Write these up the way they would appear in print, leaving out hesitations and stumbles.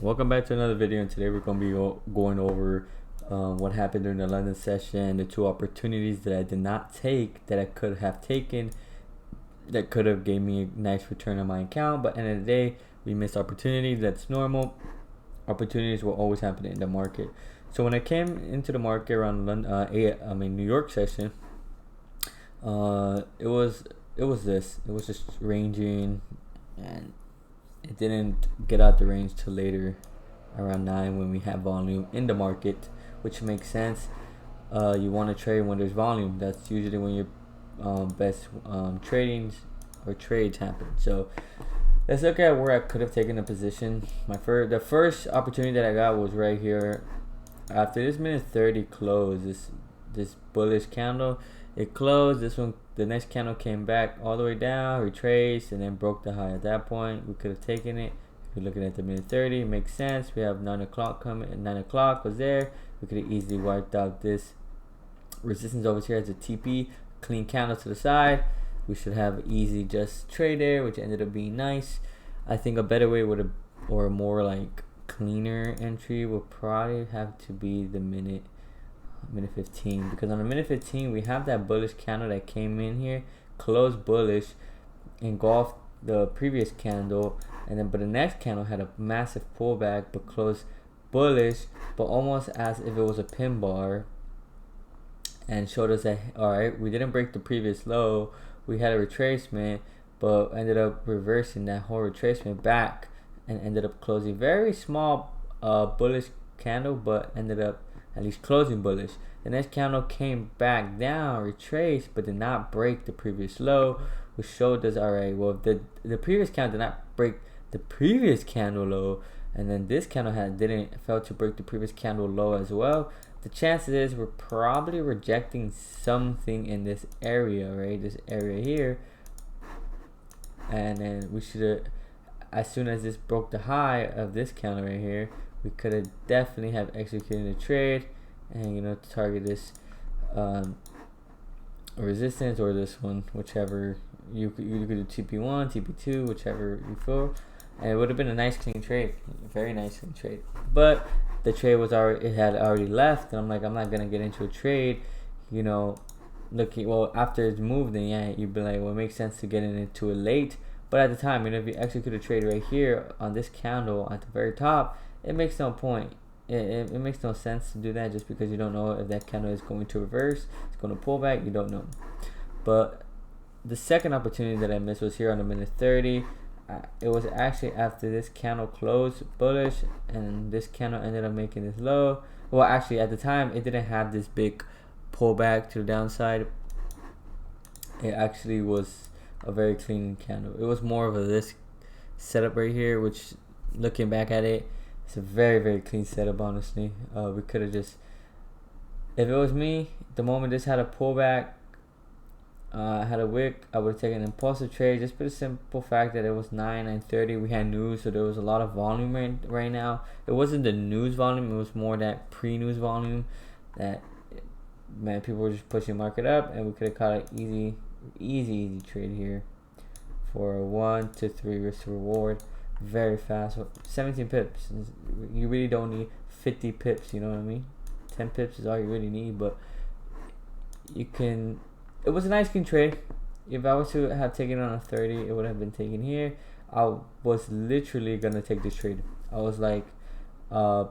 Welcome back to another video, and today we're going to be going over what happened during the London session, the two opportunities that I did not take that I could have taken that could have gave me a nice return on my account, but at the end of the day we missed opportunities. That's normal. Opportunities will always happen in the market. So when I came into the market around New York session, it was just ranging, and it didn't get out the range till later around 9 when we have volume in the market, which makes sense. You want to trade when there's volume. That's usually when your best tradings or trades happen. So let's look at where I could have taken a position. The first opportunity that I got was right here after this minute 30 close. This bullish candle, it closed. This one, the next candle came back all the way down, retraced, and then broke the high. At that point, we could have taken it. If you're looking at the minute 30, it makes sense. We have 9 o'clock coming, and 9 o'clock was there. We could have easily wiped out this resistance over here as a TP, clean candle to the side. We should have easy just trade there, which ended up being nice. I think a better way would have, or a more like cleaner entry would probably have to be the minute 15, because on the minute 15 we have that bullish candle that came in here, closed bullish, engulfed the previous candle, and then but the next candle had a massive pullback but closed bullish, but almost as if it was a pin bar, and showed us that alright, we didn't break the previous low, we had a retracement, but ended up reversing that whole retracement back and ended up closing very small bullish candle, but ended up at least closing bullish. The next candle came back down, retraced, but did not break the previous low, which showed us, alright, well, if the previous candle did not break the previous candle low, and then this candle didn't fail to break the previous candle low as well, the chances is we're probably rejecting something in this area, right? This area here, and then we should have, as soon as this broke the high of this candle right here, we could have definitely have executed a trade and target this resistance, or this one, whichever you could do, TP1, TP2, whichever you feel, and it would have been a nice clean trade, very nice clean trade. But the trade was it had already left, and I'm like, I'm not gonna get into a trade, looking, well, after it's moved, then yeah, you'd be like, well, it makes sense to get into it late. But at the time, if you execute a trade right here on this candle at the very top, it makes no point. It makes no sense to do that, just because you don't know if that candle is going to reverse, it's going to pull back, you don't know. But the second opportunity that I missed was here on the minute 30. It was actually after this candle closed bullish, and this candle ended up making this low. Well, actually at the time it didn't have this big pullback to the downside. It actually was a very clean candle. It was more of this setup right here, which, looking back at it, it's a very, very clean setup, honestly. We could have just, if it was me, the moment this had a pullback, had a wick, I would have taken an impulsive trade, just for the simple fact that it was 9:30. We had news, so there was a lot of volume right now. It wasn't the news volume, it was more that pre-news volume that, man, people were just pushing market up, and we could have caught an easy trade here for a 1 to 3 risk to reward, very fast. 17 pips, you really don't need 50 pips, you know what I mean? 10 pips is all you really need, but you can, it was a nice clean trade. If I was to have taken it on a 30, it would have been taken here. I was literally gonna take this trade. I was like, I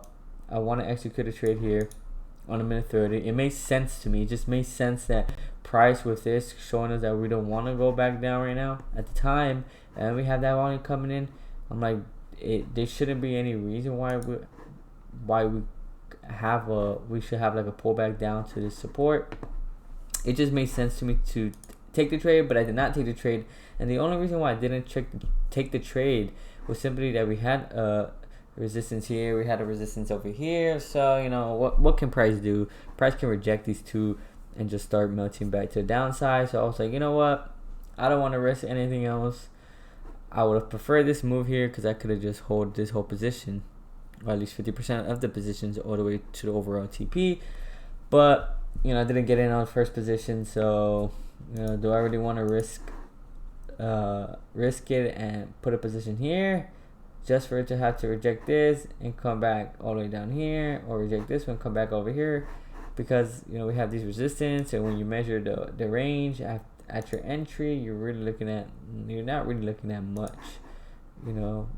want to execute a trade here on a minute 30. It made sense to me. It just made sense that price with this showing us that we don't want to go back down right now at the time, and we have that volume coming in. I'm like, there shouldn't be any reason why we should have like a pullback down to this support. It just made sense to me to take the trade, but I did not take the trade. And the only reason why I didn't take the trade was simply that we had a resistance here, we had a resistance over here. So what can price do? Price can reject these two and just start melting back to the downside. So I was like, you know what, I don't want to risk anything else. I would have preferred this move here, because I could have just hold this whole position, or at least 50% of the positions, all the way to the overall TP. But I didn't get in on first position, so do I really want to risk it and put a position here? just for it to have to reject this and come back all the way down here, or reject this one, come back over here, because you know we have these resistance. And when you measure the range at your entry, you're not really looking at much, you know,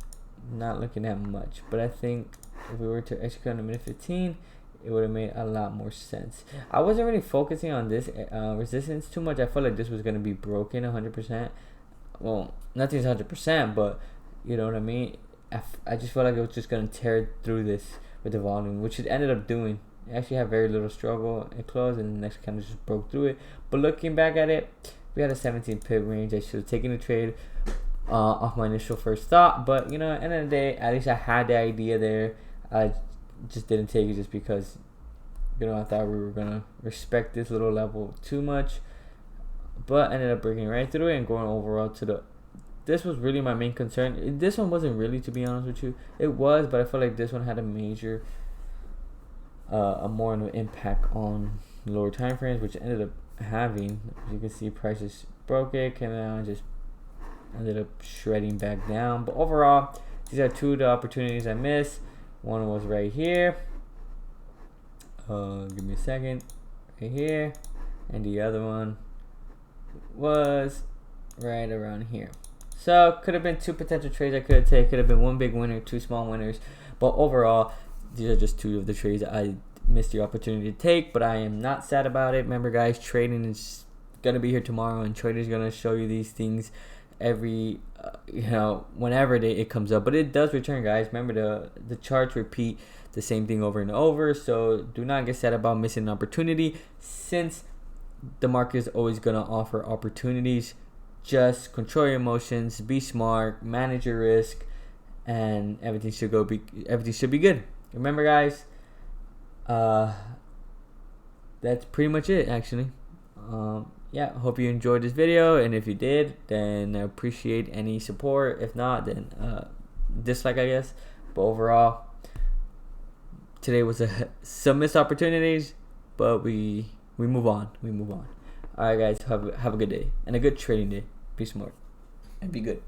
not looking at much. But I think if we were to execute on the minute 15, it would have made a lot more sense. I wasn't really focusing on this resistance too much. I felt like this was going to be broken 100%. Well, nothing's 100%, but you know what I mean. I just felt like it was just going to tear through this with the volume, which it ended up doing. It actually had very little struggle. It closed, and the next candle just broke through it. But looking back at it, we had a 17 pip range. I should have taken the trade off my initial first thought. But you know, at the end of the day, at least I had the idea there. I just didn't take it just because, you know, I thought we were gonna respect this little level too much. But ended up breaking right through it and going overall to the. This was really my main concern. This one wasn't really, to be honest with you. It was, but I felt like this one had a major, a more of an impact on lower time frames, which ended up having. As you can see, prices broke it, came out, and just ended up shredding back down. But overall, these are two of the opportunities I missed. One was right here. Give me a second. Right here, and the other one was right around here. So could have been two potential trades I could have taken. Could have been one big winner, two small winners. But overall, these are just two of the trades I missed the opportunity to take. But I am not sad about it. Remember, guys, trading is gonna be here tomorrow, and traders gonna show you these things every you know, whenever it comes up. But it does return, guys. Remember, the charts repeat the same thing over and over. So do not get sad about missing an opportunity, since the market is always gonna offer opportunities. Just control your emotions, be smart, manage your risk, and everything should be good. Remember, guys, that's pretty much it, actually. Yeah, hope you enjoyed this video, and if you did, then I appreciate any support. If not, then dislike, I guess. But overall, today was some missed opportunities, but we move on. All right, guys, have a good day and a good trading day. Be smart and be good.